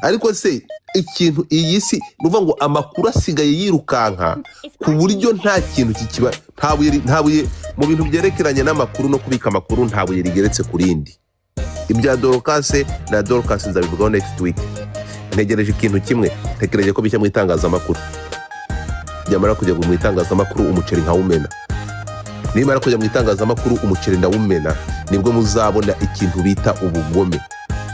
ariko se ikintu iyi si nuvuga ngo amakuru asigaye yirukanka ku buryo nta kintu kikiba ntabuye mu bintu byerekeranye n'amakuru no kubika amakuru ntabuye rigeretse ku rindi. Ibya Dorcas na Dorcas nzabivugaho next week. Ntegereje ikintu kimwe, tekereje ko bishya mu itangazamakuru. Byamara kujya mu itangazamakuru umuceri nkawumena. Nimara kujya mu itangazamakuru umuceri ndawumena, nibwo muzabona ikintu bita ubugome.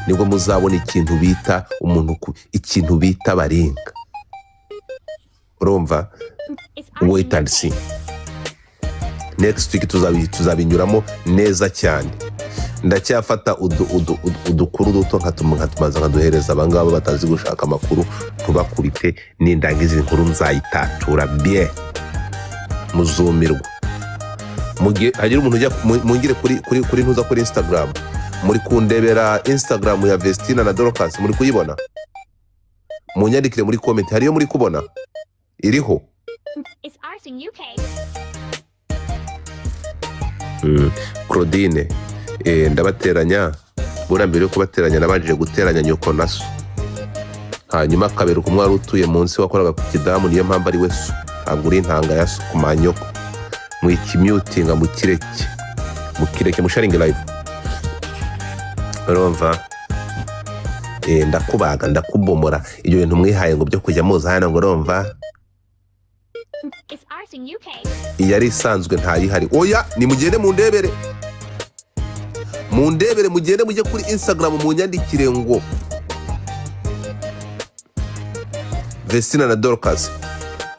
Nibwo muzabona ikintu bita umuntu ikintu bita baringa. Urumva? Wait and see. Next week tuzabinyuramo neza cyane. Ndacyafata udukuru duto nkatumaza nkaduhereza abangaba batazi gushaka amakuru tubakurite n'indangiza inkuru nzayitatura bien muzumirwa. Mugiye hagira umuntu ujya mungire kuri ntuza kuri Instagram, muri kundebera Instagram ya Vestina na Dorcas, muri kuyibona? Munyandikire muri comment, hariyo muri kubona iriho. It's Arsene UK. Claudine ndabateranya bura mbere yo kubateranya nabanje guteranya nyoko naso, hanyuma kabera ko mwari utuye munsi wakoraga ku kidamu, niyo mpamvu ari we so agura intanga ya so ku manyoko mu ikimyutinga mu kireke mu sharing live. Urumva? Ndakubaga ndakubomora ibyo bintu mwihaye ngo byo kujya muza hano ngo urumva It's Arsene UK. Iyari isanzwe ntayihari. Oya ni mugende mundebere mugende mujye kuri Instagram munyandikire ngo Vestina na Dorcas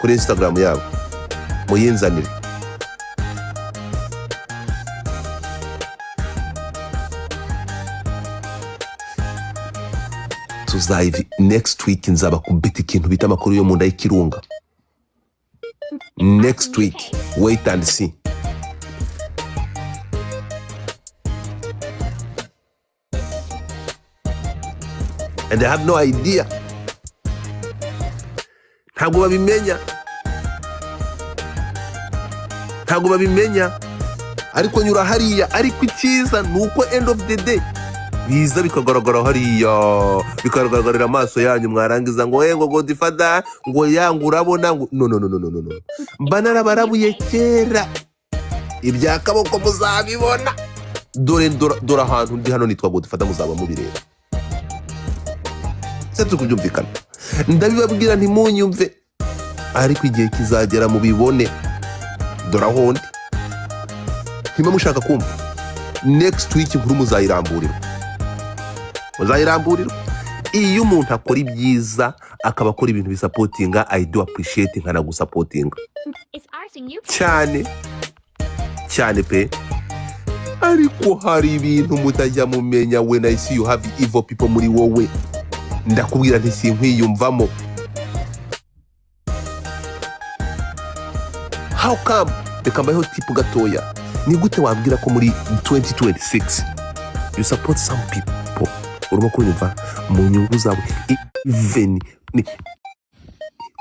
kuri Instagram yabo muyinzanire. Tuzayivi next week nzaba kubita ikintu bita amakuru yo mu nda y'ikirunga. Next week, wait and see. And I have no idea. Ntabwo babimenya. Ariko nyura hariya, ariko icyiza nuko end of the day biza bikagaragara hariya, bikagaragarira amaso yanyu mwarangiza ngo Godfather ngo yangu urabona ngo no. Mbanara barabuye kera ibya kaboko muzabibona. Dore ahantu ndi hano nitwa Godfather muzaba mubireba. Setsu kubyumvikana. Ndabibabwira ntimunyumve, ariko igihe kizagera mubibone. Dore aho ndi. Ntima mushaka kumva. Next week inkuru muzayiramburira. Iyo umuntu akora ibyiza akaba akora ibintu bisupportinga, I do appreciate nkana gusupportinga cyane pe. Ariko hari ibintu mutajya mumenya, when I see you have evil people muri wowe ndakubwira nti sinkwiyumvamo. How come? Reka mbayeho tipu gatoya. Ni gute wambwira ko muri 2026 you support some people urimo kunyumva mu nyungu zawe, even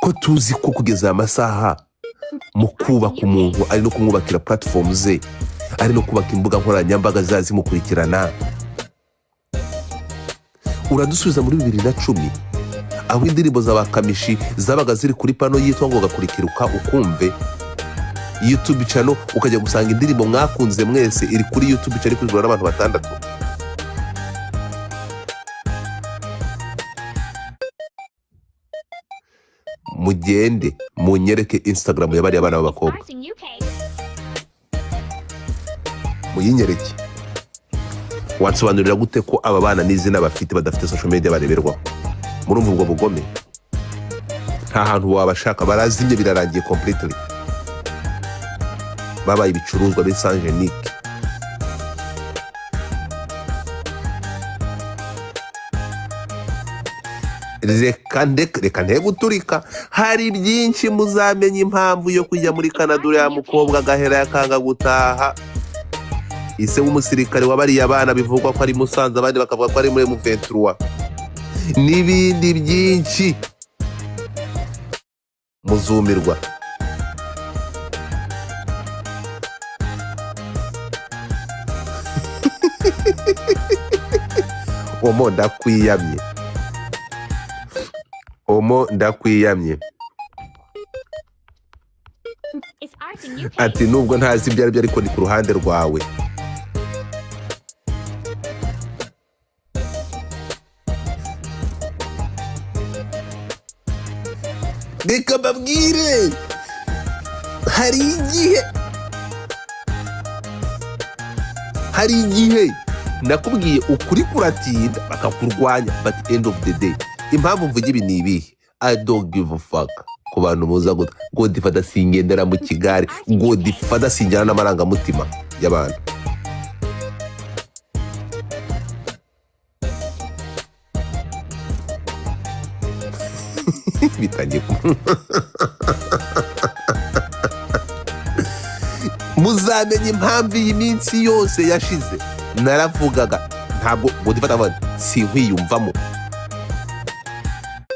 ko tuzi ko kugeza amasaha mu kubaka umuntu ari no kumwubakira platform ze, ari no kubaka imbuga nkoranyambaga zazimukurikirana. Uradusubiza muri 2010 aho indirimbo z'abakamishi zabaga ziri kuri pano yitwa ngo gakurikiruka ukumve YouTube channel, ukajya gusanga indirimbo mwakunze mwese iri kuri YouTube channel kuri n'abantu batandatu. Mugende munyereke Instagram y'abari abana b'abakobwa, muyinyereke wansobanurira gute ko aba bana n'izina bafite badafite social media bareberwaho. Murumva ubwo bugome? Nta hantu wabashaka, barazimye birarangiye completely, babaye ibicuruzwa b'Saint-Genique. Reka nte guturika. Hari byinshi muzamenya impamvu yo kujya muri Canada uriya mukobwa agahera yakanga gutaha. Ise w'umusirikare wabariye abana bivugwa ko ari Musanze, abandi bakavuga ko ari muri M23 n'ibindi byinshi muzumirwa. Omo ndakwiyamye. Omo ndakwiyamye. Is Arsene UK? Ati nubwo ntazi ibyo aribyo ariko ni ku ruhande rwawe. Reka babwire hari igihe nakubwiye ukuri kuratinda bakakurwanya, but end of the day impamvu mvuga ibi ni ibihe? I don't give a fuck ku bantu muza ngo Godfather singendera mu kigare, Godfather sinjyana n'amarangamutima y'abantu. Bitangiye muzamenye impamvu iyi minsi yose yashize naravugaga ntabwo Godfather abana sinkwiyumvamo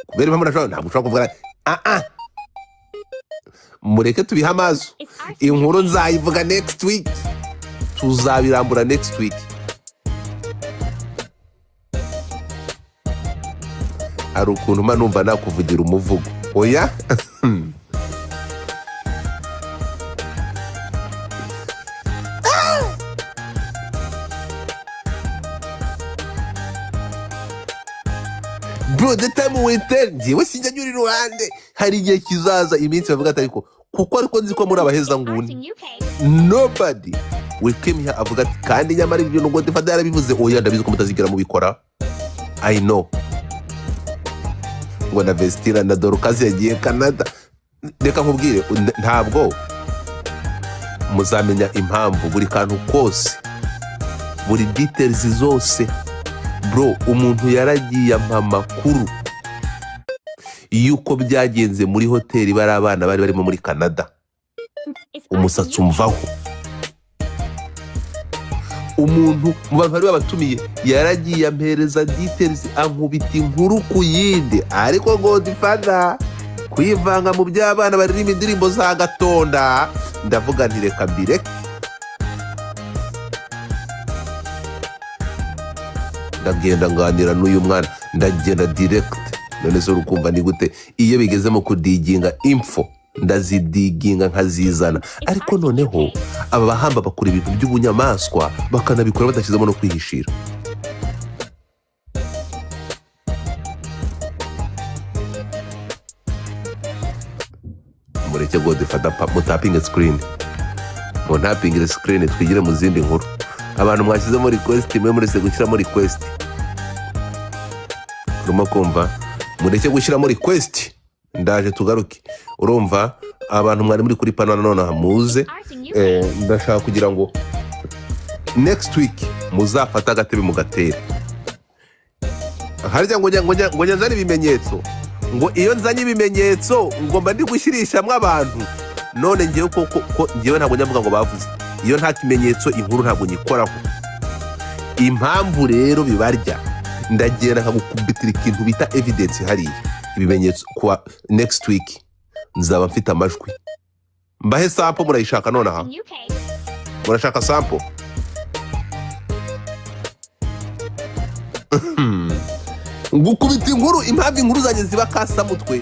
kubera impamvu nashobora ntabwo ushobora kuvuga mureke tubihe amaso. Inkuru nzayivuga next week, tuzabirambura next week. Hari ukuntu mba numva nakuvugira umuvugo oya. Bro, the time we tell njyewe sinjya nyura iruhande, hari igihe kizaza iminsi bavuga ati ariko kuko ariko nzi ko muri abaheza nguni nobody will came here avuga ati kandi nyamara ibyo ngo Godfather yarabivuze oya ndabizi ko mutazigera mubikora. I know ngo na Vestina na Dorcas yagiye Canada. Reka nkubwire ntabwo muzamenya impamvu buri kantu kose, buri details zose. Bro, umuntu yaragiye ampa amakuru yuko byagenze muri hoteli bari abana bari barimo muri Canada. Umusatsi umvaho. Umuntu mu bantu bari babatumiye yaragiye ampereza details ankubita inkuru ku yindi, ariko Godfather kwivanga mu by'abana baririmba indirimbo za gatonda ndavuga nti reka mbireke. Ndagenda nganira n'uyu mwana ndagenda direct. None se urukumva ni gute iyo bigeze mu kudiginga info ndazidiginga nkazizana, ariko noneho aba bahamba bakora ibintu by'ubunyamaswa bakanabikora badashyizemo no kwihishira. Mureke Godfather mutapinge screen, muntapinge screen twigire mu zindi nkuru. Abantu mwashyizemo request mwe murese gushyiramo request. Urimo kumva? Mureke gushyiramo request ndaje tugaruke. Urumva abantu mwari muri kuri panana none hamuze ndashaka kugira ngo next week muzafata agatebe mu gatera. Harya ngo nzanye ibimenyetso, ngo iyo nzanye ibimenyetso ngomba ndi gushyirishamwe abantu. None ngewe ko ngewe ntabwo nyavuga ngo bavuze, iyo nta kimenyetso inkuru ntabwo nyikoraho. Impamvu rero bibarya ndagenda nkagukubitira ikintu bita evidence hariya ibimenyetso kwa next week nzaba mfite amajwi. Mbahe sample murayishaka none aha? Murashaka sample? Ngukubita inkuru, impamvu inkuru zanjye ziba kasa mutwe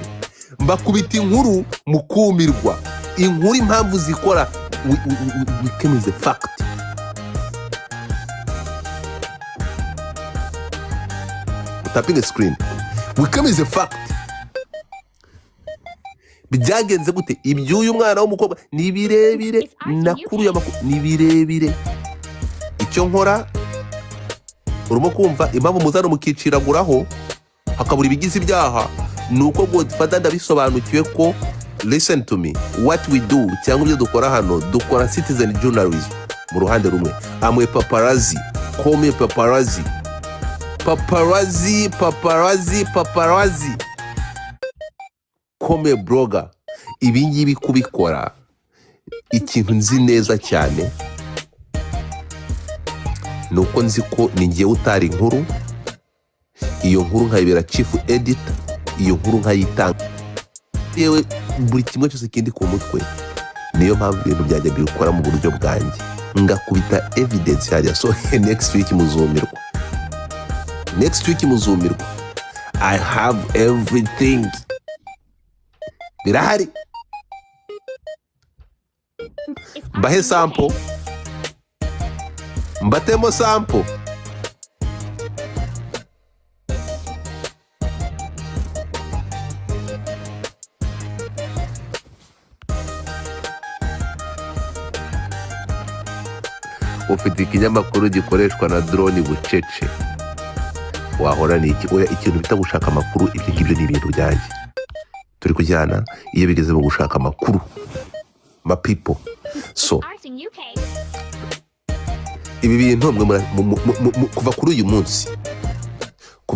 mbakubita inkuru mukumirwa. Inkuru impamvu zikora we came is a fact. Tapping a screen. We come is a fact. Byagenze gute? Ibyo uyu mwana w'umukobwa ni birebire, nakuru y'amakuru ni birebire. Icyo nkora urimo kumva impamvu muzano mukiciraguraho hakabura ibigize ibyaha nuko Godfather ndabisobanukiwe ko listen to me, what we do cyangwa ibyo dukora hano dukora citizen journalism mu ruhande rumwe. Amwe paparazzi, come paparazzi. Paparazzi come blogger. Ibi ngibi kubikora ikintu nzi neza cyane nuko nzi ko ni ngiye utari inkuru, iyo nkuru nkayibera chief editor, iyo nkuru nkayitanga yewe buri kimwe cyose kindi ku mutwe. Niyo mpamvu ibintu byajya bikora mu buryo bwanjye ngakubita evidence hariya. So next week muzumirwa. I have everything. birahari. Is Mbahe Arsene sample, UK? mbatemo sample. Ufite ikinyamakuru gikoreshwa na drone bucece, wahora n'iki? Oya, ikintu bita gushaka amakuru, ibyo ngibyo ni ibintu byanjye turi kujyana iyo bigeze mu gushaka amakuru ma people. So Arsene UK. ibi bintu kuva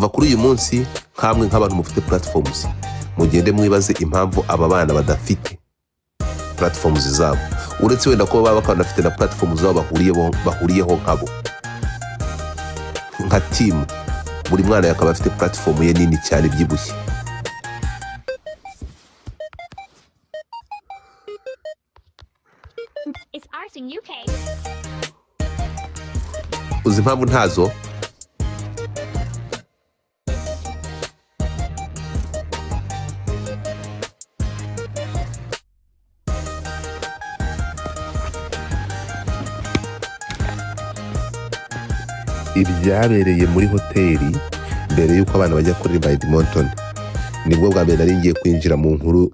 kuri uyu munsi nkamwe nk'abantu mufite platforms, mugende mwibaze impamvu aba bana badafite platforms zabo, uretse wenda ko baba bakanafite na platforms zabo bahuriyeho nkabo nka team. Buri mwana yakaba afite platform ye nini cyane byibushye. Is Arsene UK? Uzi impamvu ntazo? Ibyabereye muri hoteli mbere y'uko abana bajya kuri Badminton, nibwo bwa mbere nari ngiye kwinjira mu nkuru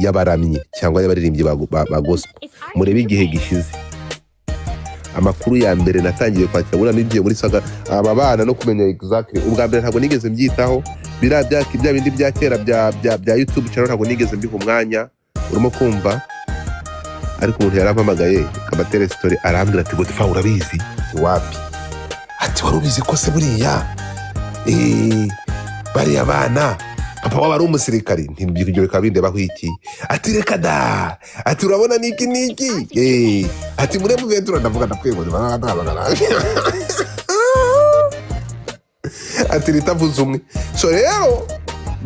y'abaramyi cyangwa y'abaririmbyi ba gospel. Murebe igihe gishize, amakuru ya mbere natangiye kwakira bura nigiye muri saga aba bana no kumenya exactly. Ubwa mbere ntabwo nigeze mbyitaho, bya bindi bya kera bya YouTube channel ntabwo nigeze mbiha umwanya, urimo kumva. Ariko umuntu yarampamagaye kabatere story arambwira ati Godfather urabizi? Wapi? Ati wari ubizi ko se buriya bariya bana papa waba ari umusirikari? Ntibyo bikaba bindebaho iki? Ati reka da, ati urabona niki ati muri Muventura ndavuga ndapfebona ati ritavuze umwe. So rero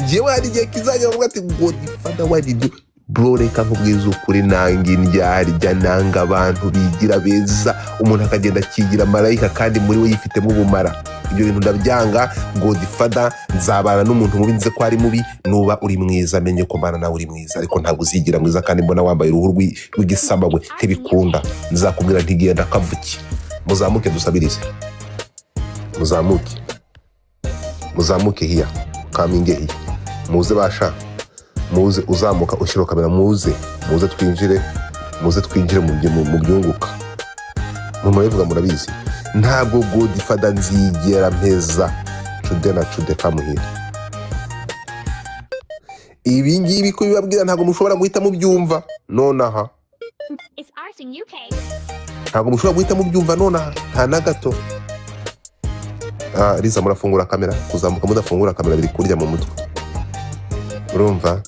jewe hari igihe kizajya bavuga ati Godfather wadidu bro, reka nkubwiza ukuri, nanga indyarya, nanga abantu bigira beza, umuntu akagenda akigira marayika kandi muri we yifitemo ubumara. Ibyo bintu ndabyanga. Godfather, nzabana n'umuntu mubi nze ko ari mubi, nuba uri mwiza menye ko mbana nawe uri mwiza, ariko ntabwo uzigira mwiza kandi mbona wambaye uruhu rw'igisama ntibikunda. Nzakubwira ntigenda kavuki. Muzamuke dusabirize, muzamuke hiya, kaminge hiya, muze basha, muze uzamuka ushyira kamera, muze twinjire mu byunguka. Murabivuga murabizi, ntabwo Godfather nzigera mpeza cude kamuhira. Ibi ngibi ko bibabwira ntabwo mushobora guhita mubyumva nonaha. Is Arsene UK? Ntabwo mushobora guhita mubyumva nonaha nta na gato. Riza murafungura kamera, kuzamuka mudafungura kamera biri kurya mu mutwe, urumva?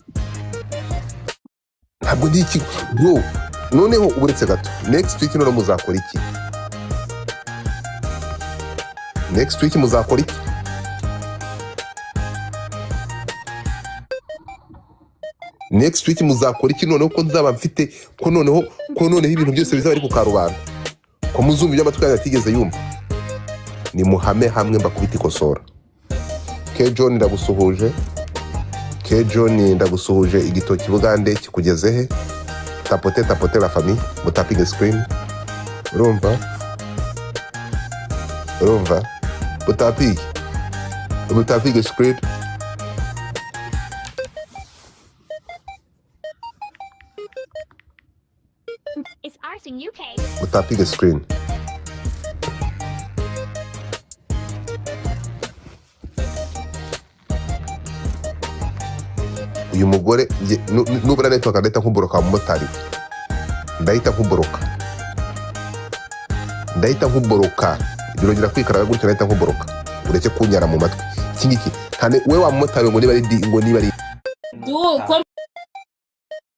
Ntabwo ndi iki bro. Noneho uburetse gato, next week none muzakora iki? Next week muzakora iki? Next week muzakora iki noneho ko nzaba mfite ko noneho ibintu byose bizaba ari ku karubanda, ko muzumva ibyo amatwi yanyu atigeze yumva? Ni muhame hamwe mbakubita ikosora. John ndagusuhuje, igitoki Bugande kikugeze he? Tapote la famille, mutapige screen, urumva? Mutapige screen. Is Arsene UK? Mutapige screen. Uyu mugore nubura network ndahita nkuboroka mu motari, ndahita nkuboroka birongera kwikaraga gutyo, ndahita nkuboroka, ureke kunyara mu matwi. Iki ngiki we wa motari ngo niba ari